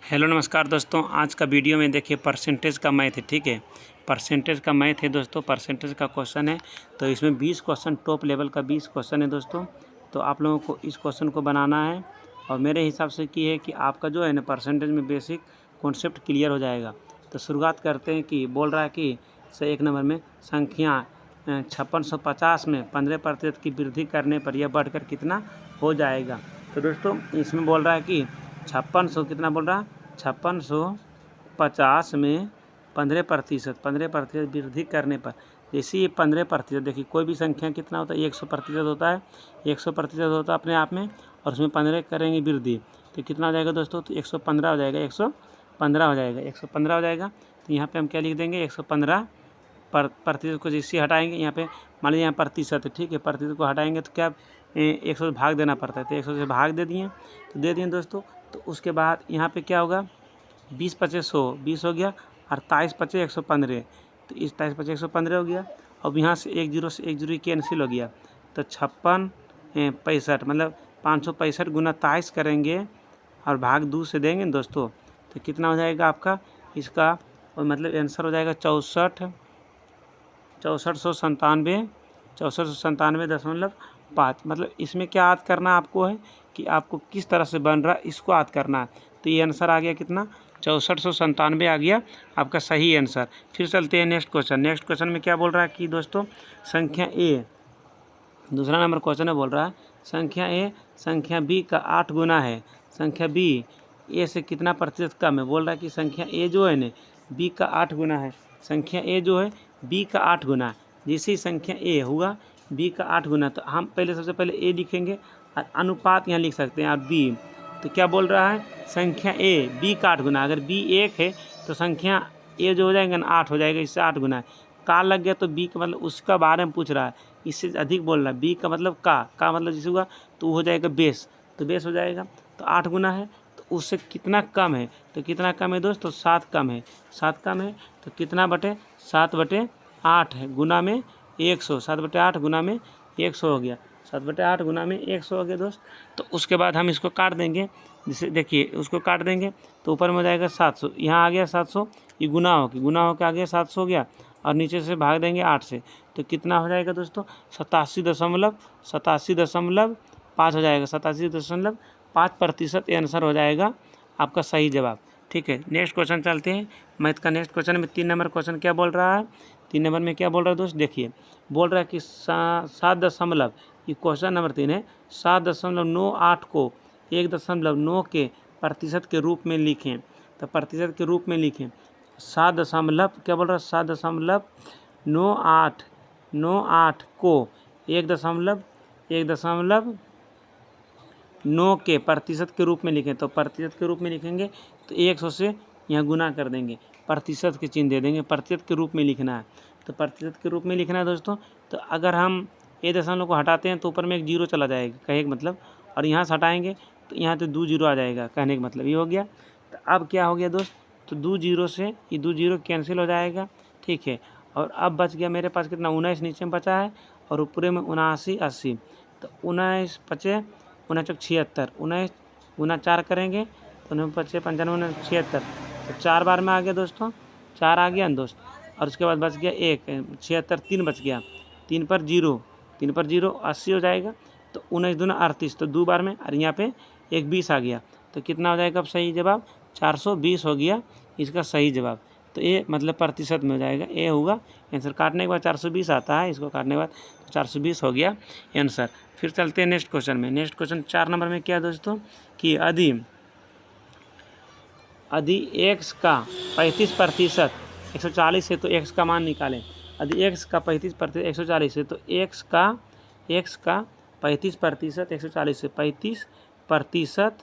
Hello नमस्कार दोस्तों, आज का वीडियो में देखिए परसेंटेज का मैथ है। ठीक है, परसेंटेज का मैथ है दोस्तों। परसेंटेज का क्वेश्चन है, तो इसमें 20 क्वेश्चन, टॉप लेवल का 20 क्वेश्चन है दोस्तों। तो आप लोगों को इस क्वेश्चन को बनाना है और मेरे हिसाब से की है कि आपका जो है ना परसेंटेज में बेसिक कॉन्सेप्ट क्लियर हो जाएगा। तो शुरुआत करते हैं कि बोल रहा है कि से 1 नंबर में संख्या 5650 में 15% की वृद्धि करने पर यह बढ़कर कितना हो जाएगा। तो दोस्तों इसमें बोल रहा है कि 5600 कितना बोल रहा है, 5650 में 15% वृद्धि करने पर, जैसे ये 15%, देखिए कोई भी संख्या कितना होता है, 100% होता है, 100% होता है अपने आप में, और उसमें 15 करेंगे वृद्धि तो कितना हो जाएगा दोस्तों, तो 115 हो जाएगा, 115 हो जाएगा, 115 हो जाएगा। तो यहाँ पे हम क्या लिख देंगे, 115 प्रतिशत को जैसे हटाएंगे, यहाँ पे मान लीजिए यहाँ प्रतिशत है, ठीक है, प्रतिशत को हटाएंगे तो क्या 100 से भाग देना पड़ता है, तो 100 से भाग दे दिए, तो दे दिए दोस्तों। तो उसके बाद यहाँ पे क्या होगा, 20 पचे 100, 20 हो गया, और 23 पचे 115, तो इस 23 पचे 115 हो गया। अब यहाँ से एक जीरो कैंसिल हो गया, तो 56 65 मतलब 565 गुना 23 करेंगे और भाग 2 से देंगे दोस्तों, तो कितना हो जाएगा आपका इसका, और मतलब आंसर हो जाएगा 64,97,5। मतलब इसमें क्या याद करना है आपको है कि आपको किस तरह से बन रहा है, इसको याद करना है। तो ये आंसर आ गया कितना, 6497 आ गया आपका सही आंसर। फिर चलते हैं नेक्स्ट क्वेश्चन। नेक्स्ट क्वेश्चन में क्या बोल रहा है कि दोस्तों संख्या ए, दूसरा नंबर क्वेश्चन में बोल रहा है संख्या ए संख्या बी का 8 गुना है, संख्या बी ए से कितना प्रतिशत कम है। बोल रहा है कि संख्या ए जो है ना बी का 8 गुना है, संख्या ए जो है बी का 8 गुना है। जैसे ही संख्या ए हुआ बी का 8 गुना, तो हम पहले सबसे पहले ए लिखेंगे और अनुपात यहाँ लिख सकते हैं, और बी। तो क्या बोल रहा है, संख्या ए बी का 8 गुना, अगर बी 1 है तो संख्या ए जो हो जाएगा ना 8 हो जाएगा, इससे 8 गुना है। का लग गया तो बी का मतलब उसका बारे में पूछ रहा है, इससे अधिक बोल रहा है। बी का मतलब का मतलब जैसे हुआ तो हो जाएगा बेस, तो बेस हो जाएगा, तो 8 गुना है, तो उससे कितना कम है, तो कितना कम है दोस्तों, 7 कम है, 7 कम है, तो कितना बटे 7/8 है, गुना में 100, 7/8 गुना में 100 हो गया, 7/8 गुना में 100 हो गया दोस्त। तो उसके बाद हम इसको काट देंगे, जैसे देखिए उसको काट देंगे तो ऊपर में हो जाएगा 700, यहाँ आ गया 700, ये गुना होकर आ गया 700 हो गया, और नीचे से भाग देंगे 8 से, तो कितना हो जाएगा दोस्तों, 87.5 हो जाएगा, 87.5% आंसर हो जाएगा आपका सही जवाब। ठीक है, नेक्स्ट क्वेश्चन चलते हैं मैथ का। नेक्स्ट क्वेश्चन में 3 नंबर क्वेश्चन क्या बोल रहा है, 3 नंबर में क्या बोल रहा है दोस्त, देखिए बोल रहा है कि 7 ये क्वेश्चन नंबर 3 है, 7.98 को 1.9 के प्रतिशत के रूप में लिखें। तो प्रतिशत के रूप में लिखें, 7 दशमलव क्या बोल रहा है, 7.98 को 1.9 के प्रतिशत के रूप में लिखें। तो प्रतिशत के रूप में लिखेंगे तो 100 से यहाँ गुना कर देंगे, प्रतिशत के चिन्ह दे देंगे, प्रतिशत के रूप में लिखना है। तो प्रतिशत के रूप में लिखना है दोस्तों। तो अगर हम ए दशमलव को हटाते हैं तो ऊपर में एक जीरो चला जाएगा, कहे का मतलब, और यहाँ से हटाएंगे तो यहाँ तो 2 जीरो आ जाएगा, कहने का मतलब ये हो गया। तो अब क्या हो गया दोस्त, तो 2 जीरो से ये 2 जीरो कैंसिल हो जाएगा, ठीक है। और अब बच गया मेरे पास कितना, 19 नीचे में बचा है, और ऊपरे में 79 80, तो 19 पचे 19 76, 19 गुना 4 करेंगे तो 9 पचे 95 76, तो 4 बार में आ गया दोस्तों, 4 आ गया ना दोस्त। और उसके बाद बच गया 1 76, 3 बच गया, 3 पर 0 80 हो जाएगा। तो 19 दूना 38, तो 2 बार में, और यहाँ पे एक 20 आ गया, तो कितना हो जाएगा अब सही जवाब, 420 हो गया इसका सही जवाब। तो ये मतलब प्रतिशत में हो जाएगा, ये होगा आंसर। काटने के बाद 420 आता है, इसको काटने के बाद 420 हो गया आंसर। फिर चलते हैं नेक्स्ट क्वेश्चन में। नेक्स्ट क्वेश्चन 4 नंबर में क्या है दोस्तों, कि यदि x का 35% 140 है तो x का मान निकालें। यदि x का 35% 140 है तो x का 35% 140 है, 35%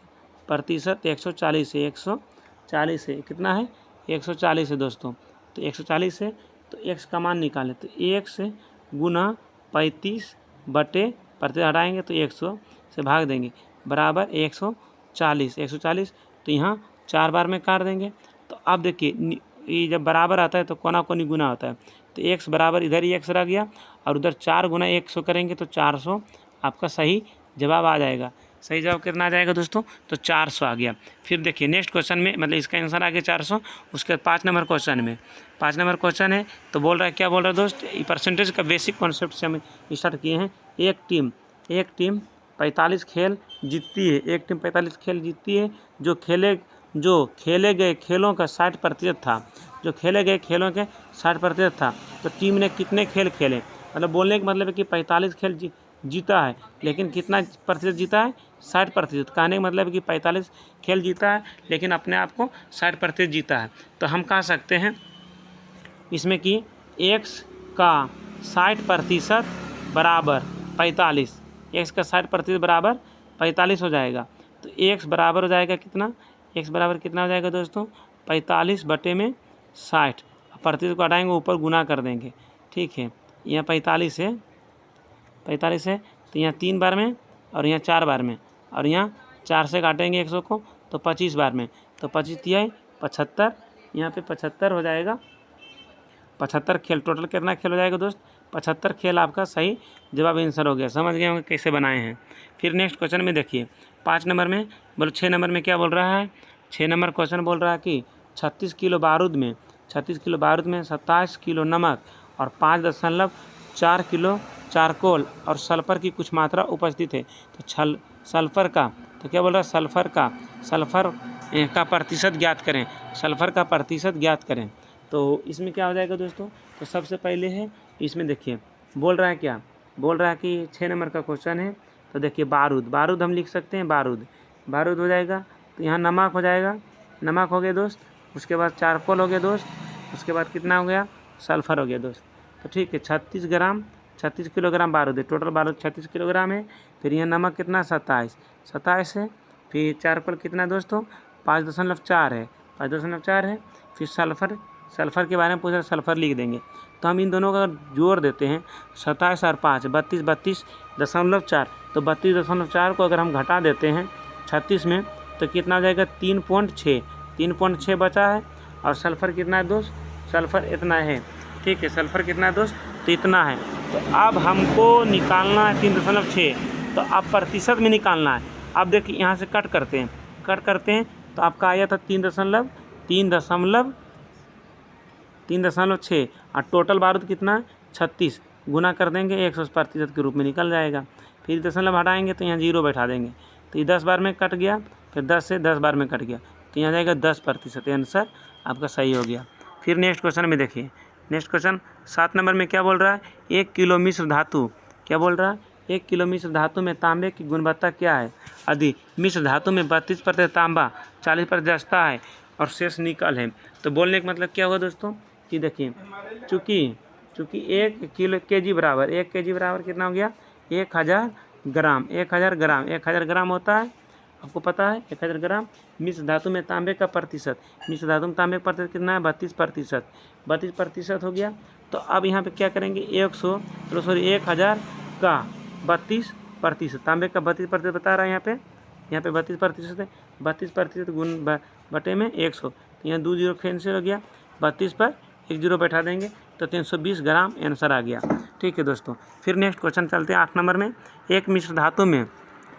140 है, 140 है, कितना है 140 है दोस्तों। तो 140 है तो x का मान निकालें, तो x गुना 35 बटे प्रतिशत हटाएंगे तो 100 से भाग देंगे, बराबर 140। तो यहाँ 4 बार में काट देंगे। तो अब देखिए ये जब बराबर आता है तो कोना कोनी गुना होता है, तो x बराबर इधर ही x रह गया, और उधर 4 गुना 100 करेंगे तो 400 आपका सही जवाब आ जाएगा। सही जवाब कितना आ जाएगा दोस्तों? तो 400 आ गया। फिर देखिए नेक्स्ट क्वेश्चन में, मतलब इसका आंसर आ गया 400। उसके 5 नंबर क्वेश्चन में, 5 नंबर क्वेश्चन है तो बोल रहा है, क्या बोल रहा है दोस्त? ये परसेंटेज का बेसिक कॉन्सेप्ट से हम स्टार्ट किए हैं। एक टीम 45 खेल जीतती है, एक टीम 45 खेल जीतती है जो खेले गए खेलों का 60% था, जो खेले गए खेलों के 60% था। तो टीम ने कितने खेल खेले? मतलब बोलने का मतलब है कि 45 खेल जीता है, लेकिन कितना प्रतिशत जीता है? 60%। कहने का मतलब है कि 45 खेल जीता है लेकिन अपने आप को 60% जीता है। तो हम कह सकते हैं इसमें कि x का 60% बराबर 45, x का 60% बराबर 45 हो जाएगा। तो x बराबर हो जाएगा कितना? x बराबर कितना हो जाएगा दोस्तों? 45 बटे में 60, प्रतिशत को हटाएंगे, ऊपर गुना कर देंगे। ठीक है, यहाँ 45 है तो यहाँ 3 बार में और यहाँ 4 बार में, और यहाँ 4 से काटेंगे 100 को तो 25 बार में। तो 25 तिहाई 75, यहाँ पे 75 हो जाएगा। 75 खेल, टोटल कितना खेल हो जाएगा दोस्त? 75 खेल आपका सही जवाब आंसर हो गया। समझ गए होंगे कैसे बनाए हैं। फिर नेक्स्ट क्वेश्चन में देखिए 5 नंबर में, बोलो 6 नंबर में क्या बोल रहा है? 6 नंबर क्वेश्चन बोल रहा है कि 36 किलो बारूद में 27 किलो नमक और 5.4 किलो चारकोल और सल्फर की कुछ मात्रा उपस्थित है। तो सल्फर का, तो क्या बोल रहा है? सल्फर का प्रतिशत ज्ञात करें, सल्फर का प्रतिशत ज्ञात करें। तो इसमें क्या हो जाएगा दोस्तों? तो सबसे पहले है इसमें देखिए बोल रहा है क्या? बोल रहा है कि 6 नंबर का क्वेश्चन है। तो देखिए बारूद हम लिख सकते हैं, बारूद हो जाएगा। तो यहाँ नमक हो जाएगा, नमक हो गया दोस्त। उसके बाद चारकोल हो गया दोस्त। उसके बाद कितना हो गया? सल्फर हो गया दोस्त। तो ठीक है, 36 किलोग्राम बारूद है, टोटल बारूद 36 किलोग्राम है। फिर यहाँ नमक कितना? 27 है। फिर चारकोल कितना दोस्तों? 5.4 है, 5.4 है। फिर सल्फर के बारे में पूछा, सल्फर लिख देंगे। तो हम इन दोनों का जोड़ देते हैं, 27 और 5 32.4। तो 32.4 को अगर हम घटा देते हैं 36 में तो कितना हो जाएगा? 3.6 बचा है। और सल्फर कितना है दोस्त? सल्फर इतना है। ठीक है, सल्फर कितना है दोस्त? तो इतना है। तो अब हमको निकालना है 3.6, तो अब प्रतिशत में निकालना है। अब देखिए यहाँ से कट करते हैं तो आपका आया था 3.6 और टोटल बारूद कितना? 36, गुना कर देंगे 100% के रूप में निकल जाएगा। फिर दशमलव हटाएंगे तो यहाँ 0 बैठा देंगे, तो ये 10 बार में कट गया, फिर 10 से 10 बार में कट गया, तो यहाँ जाएगा 10%। आंसर आपका सही हो गया। फिर नेक्स्ट क्वेश्चन में देखिए, नेक्स्ट क्वेश्चन 7 नंबर में क्या बोल रहा है? 1 किलो मिश्र धातु, क्या बोल रहा है? 1 किलो मिश्र धातु में तांबे की गुणवत्ता क्या है? यदि मिश्र धातु में 32% तांबा, 40% जस्ता है और शेष निकल है। तो बोलने का मतलब क्या होगा दोस्तों कि देखिए चूँकि 1 kg बराबर 1 kg बराबर कितना हो गया? 1000 ग्राम। 1000 ग्राम होता है, आपको पता है 1000 ग्राम। मिश्र धातु में तांबे का प्रतिशत, मिश्र धातु में तांबे का प्रतिशत कितना है? 32% हो गया। तो अब यहाँ पे क्या करेंगे? 1000 का 32%, तांबे का 32% बता रहा है यहाँ पे 32% है। 32% गुण बटे में 100, तो यहाँ 2 0 कैंसिल हो गया, 32 पर 1 0 बैठा देंगे तो 320 ग्राम आंसर आ गया। ठीक है दोस्तों, फिर नेक्स्ट क्वेश्चन चलते हैं 8 नंबर में। एक मिश्र धातु में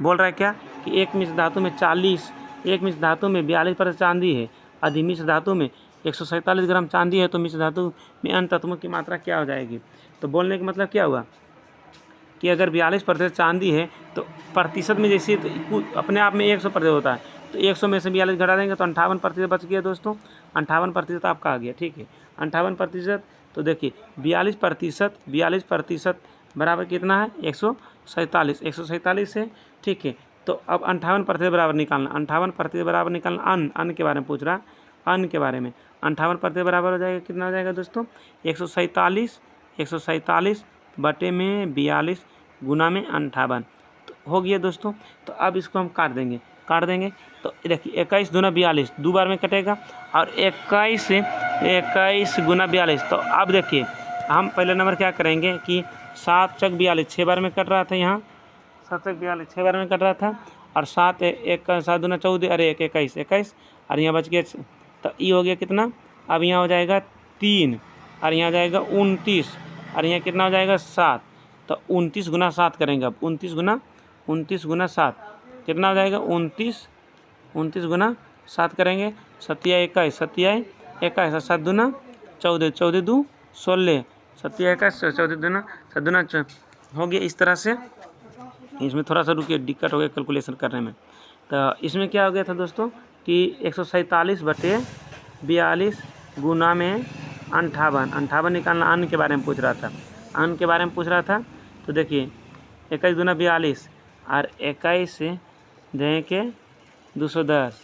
बोल रहा है क्या कि एक मिश्र धातु में 42% चांदी है, यदि मिश्र धातु में 147 ग्राम चांदी है तो मिश्र धातु में अन्य तत्वों की मात्रा क्या हो जाएगी? तो बोलने का मतलब क्या हुआ कि अगर 42% चांदी है तो प्रतिशत में जैसे तो अपने आप में 100% होता है, तो 100 में से 42 घटा देंगे तो 58% बच गया दोस्तों। 58% आपका आ गया। ठीक है, 58%। तो देखिए 42% बराबर कितना है? 147 है। ठीक है, तो अब 58% बराबर निकालना, 58% बराबर निकालना अन्न के बारे में पूछ रहा है, अन्न के बारे में। 58% बराबर हो जाएगा, कितना हो जाएगा दोस्तों? 147 बटे में 42 गुना में 58, तो हो गया दोस्तों। तो अब इसको हम काट देंगे तो देखिए 21 दूना 42, 2 बार में कटेगा, और 21 गुना 42। तो अब देखिए हम पहले नंबर क्या करेंगे कि 7 चक 42 6 बार में कट रहा था, यहाँ 7 चक 42 6 बार में कट रहा था, और 7 दूना 14, अरे 21 और यहाँ बच गया, तो ये हो गया कितना? अब यहाँ हो जाएगा 3 और यहाँ जाएगा 29 और यहाँ कितना हो जाएगा 7। तो 29 गुना 7 करेंगे, अब 29 गुना 7 कितना हो जाएगा 29, 29 गुना 7 करेंगे, 7 या 21, 7 या 21, 7 दूना 14, 14 दू 16, 7 या 21, 14 दूना 7 दूना हो गया। इस तरह से इसमें थोड़ा सा रुकिए, दिक्कत हो गया कैलकुलेशन करने में। तो इसमें क्या हो गया था दोस्तों कि 147/42 गुना में 58 निकालना। अन्न के बारे में पूछ रहा था, अन्न के बारे में पूछ रहा था। तो देखिए 21 दूना 42 और 21 दें के 210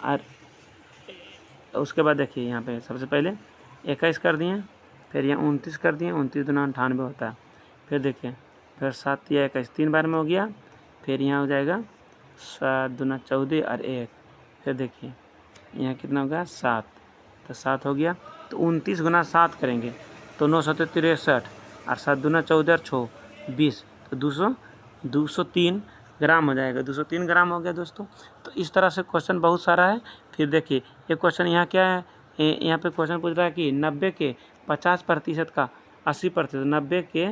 और उसके बाद देखिए यहाँ पे सबसे पहले 21 कर दिए, फिर यहाँ 29 कर दिए, 29 दूना 98 होता है। फिर देखिए फिर 7 या 21 3 बार में हो गया, फिर यहाँ हो जाएगा 7 दूना 14 और 1, फिर देखिए यहाँ कितना होगा 7, तो 7 हो गया। तो 29 गुना 7 करेंगे तो 9 7 63 और 7 दूना 14 और 6 20, तो 203 ग्राम हो जाएगा। 203 ग्राम हो गया दोस्तों। तो इस तरह से क्वेश्चन बहुत सारा है। फिर देखिए ये क्वेश्चन यहाँ क्या है, यहाँ पे क्वेश्चन पूछ रहा है कि 90 के 50% का 80%, 90 के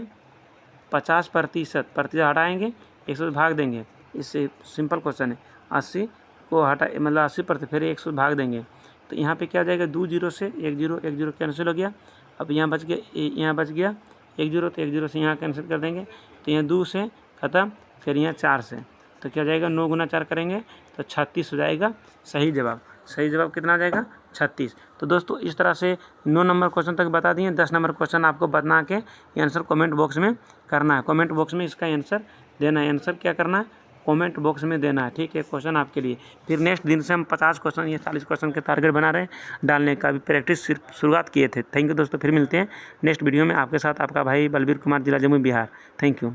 50% हटाएंगे, 100 से भाग देंगे। इससे सिंपल क्वेश्चन है। 80 को हटा मतलब 80%, फिर 100 भाग देंगे। तो यहाँ पे क्या हो जाएगा 2 0 से 1 0, 1 0 कैंसिल हो गया। अब यहाँ बच गया, यहाँ बच गया 1 0, तो 1 0 से यहाँ कैंसिल कर देंगे। तो यहाँ 2 से ख़त्म, फिर यहाँ 4 से, तो क्या हो जाएगा 9 गुना 4 करेंगे तो 36 हो जाएगा सही जवाब। सही जवाब कितना आ जाएगा 36। तो दोस्तों इस तरह से 9 नंबर क्वेश्चन तक बता दिए। 10 नंबर क्वेश्चन आपको बना के आंसर कमेंट बॉक्स में करना है। कमेंट बॉक्स में इसका आंसर देना है। आंसर क्या करना है, कमेंट बॉक्स में देना है, ठीक है। क्वेश्चन आपके लिए। फिर नेक्स्ट दिन से हम 50 क्वेश्चन या 40 क्वेश्चन के टारगेट बना रहे हैं डालने का। अभी प्रैक्टिस सिर्फ शुरुआत किए थे। थैंक यू दोस्तों, फिर मिलते हैं नेक्स्ट वीडियो में। आपके साथ आपका भाई बलबीर कुमार, जिला जमुई, बिहार। Thank you.